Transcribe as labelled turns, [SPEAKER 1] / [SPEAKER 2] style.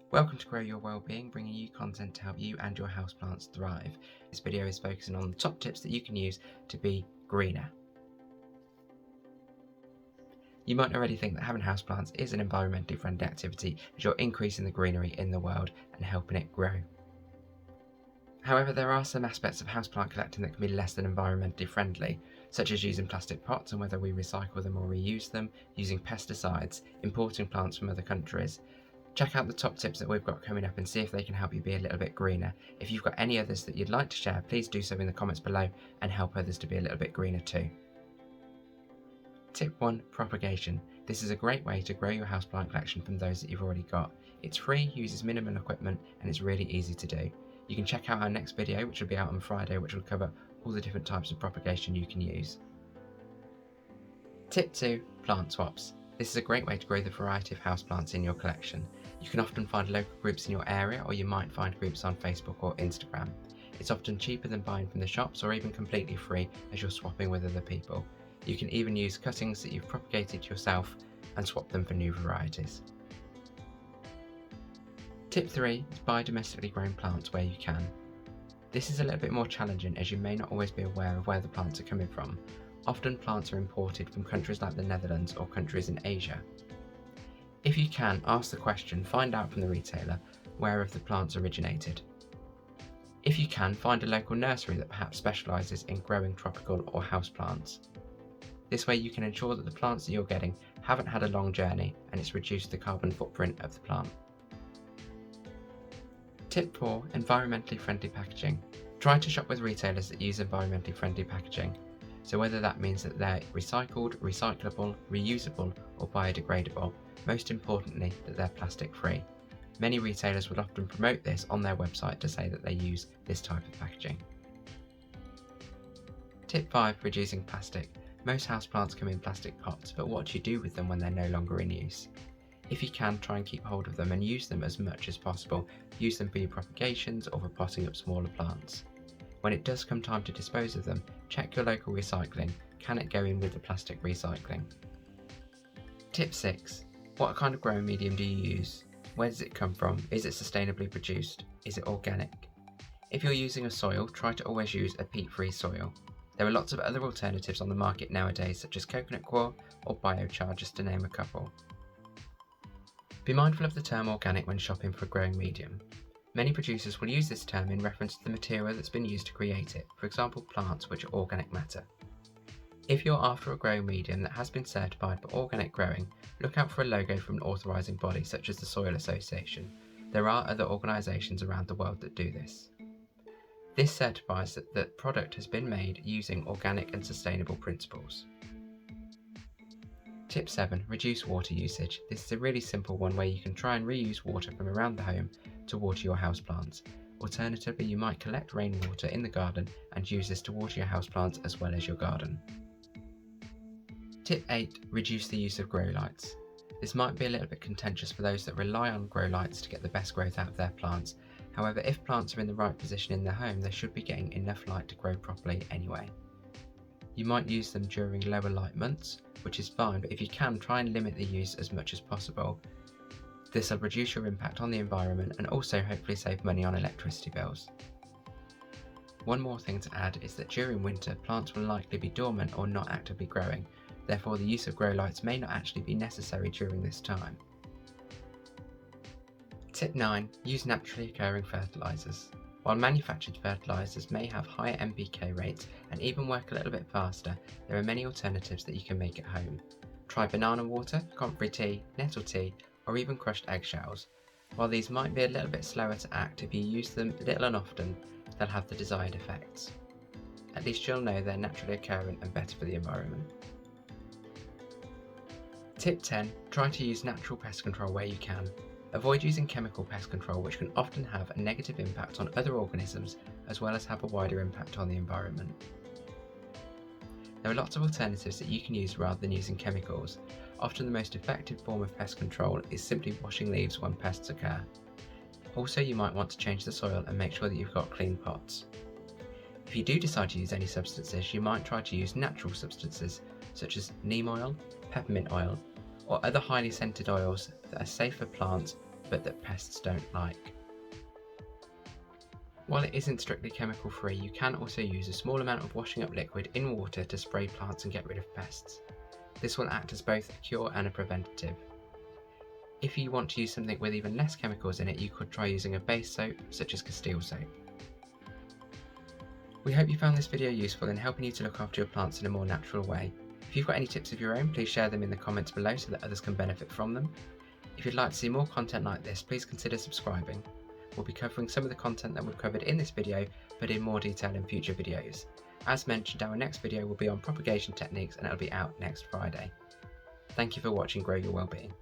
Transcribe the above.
[SPEAKER 1] Welcome to Grow Your Wellbeing, bringing you content to help you and your houseplants thrive. This video is focusing on the top tips that you can use to be greener. You might already think that having houseplants is an environmentally friendly activity as you're increasing the greenery in the world and helping it grow. However, there are some aspects of houseplant collecting that can be less than environmentally friendly, such as using plastic pots and whether we recycle them or reuse them, using pesticides, importing plants from other countries. Check out the top tips that we've got coming up and see if they can help you be a little bit greener. If you've got any others that you'd like to share, please do so in the comments below and help others to be a little bit greener too. Tip 1. Propagation. This is a great way to grow your houseplant collection from those that you've already got. It's free, uses minimal equipment, and it's really easy to do. You can check out our next video, which will be out on Friday, which will cover all the different types of propagation you can use. Tip 2. Plant swaps. This is a great way to grow the variety of houseplants in your collection. You can often find local groups in your area, or you might find groups on Facebook or Instagram. It's often cheaper than buying from the shops or even completely free as you're swapping with other people. You can even use cuttings that you've propagated yourself and swap them for new varieties. Tip 3 is buy domestically grown plants where you can. This is a little bit more challenging as you may not always be aware of where the plants are coming from. Often plants are imported from countries like the Netherlands or countries in Asia. If you can, ask the question, find out from the retailer where have the plants originated. If you can, find a local nursery that perhaps specialises in growing tropical or house plants. This way you can ensure that the plants that you're getting haven't had a long journey and it's reduced the carbon footprint of the plant. Tip 4. Environmentally friendly packaging. Try to shop with retailers that use environmentally friendly packaging. So whether that means that they're recycled, recyclable, reusable or biodegradable, most importantly that they're plastic free. Many retailers will often promote this on their website to say that they use this type of packaging. Tip 5. Reducing plastic. Most houseplants come in plastic pots, but what do you do with them when they're no longer in use? If you can, try and keep hold of them and use them as much as possible. Use them for your propagations or for potting up smaller plants. When it does come time to dispose of them, check your local recycling. Can it go in with the plastic recycling? Tip 6. What kind of growing medium do you use? Where does it come from? Is it sustainably produced? Is it organic? If you're using a soil, try to always use a peat-free soil. There are lots of other alternatives on the market nowadays, such as coconut coir or biochar, just to name a couple. Be mindful of the term organic when shopping for a growing medium. Many producers will use this term in reference to the material that's been used to create it, for example plants which are organic matter. If you're after a growing medium that has been certified for organic growing, look out for a logo from an authorising body such as the Soil Association. There are other organisations around the world that do this. This certifies that the product has been made using organic and sustainable principles. Tip 7. Reduce water usage. This is a really simple one where you can try and reuse water from around the home to water your houseplants. Alternatively, you might collect rainwater in the garden and use this to water your houseplants as well as your garden. Tip 8. Reduce the use of grow lights. This might be a little bit contentious for those that rely on grow lights to get the best growth out of their plants. However, if plants are in the right position in their home, they should be getting enough light to grow properly anyway. You might use them during lower light months, which is fine, but if you can, try and limit the use as much as possible. This will reduce your impact on the environment and also hopefully save money on electricity bills. One more thing to add is that during winter, plants will likely be dormant or not actively growing, therefore the use of grow lights may not actually be necessary during this time. Tip 9. Use naturally occurring fertilizers. While manufactured fertilizers may have higher NPK rates and even work a little bit faster, there are many alternatives that you can make at home. Try banana water, comfrey tea, nettle tea, or even crushed eggshells. While these might be a little bit slower to act, if you use them little and often, they'll have the desired effects. At least you'll know they're naturally occurring and better for the environment. Tip 10. Try to use natural pest control where you can. Avoid using chemical pest control, which can often have a negative impact on other organisms as well as have a wider impact on the environment. There are lots of alternatives that you can use rather than using chemicals. Often the most effective form of pest control is simply washing leaves when pests occur. Also, you might want to change the soil and make sure that you've got clean pots. If you do decide to use any substances, you might try to use natural substances such as neem oil, peppermint oil, or other highly scented oils that are safe for plants but that pests don't like. While it isn't strictly chemical free, you can also use a small amount of washing up liquid in water to spray plants and get rid of pests. This will act as both a cure and a preventative. If you want to use something with even less chemicals in it, you could try using a base soap such as Castile soap. We hope you found this video useful in helping you to look after your plants in a more natural way. If you've got any tips of your own, please share them in the comments below so that others can benefit from them. If you'd like to see more content like this, please consider subscribing. We'll be covering some of the content that we've covered in this video, but in more detail in future videos. As mentioned, our next video will be on propagation techniques and it'll be out next Friday. Thank you for watching Grow Your Wellbeing.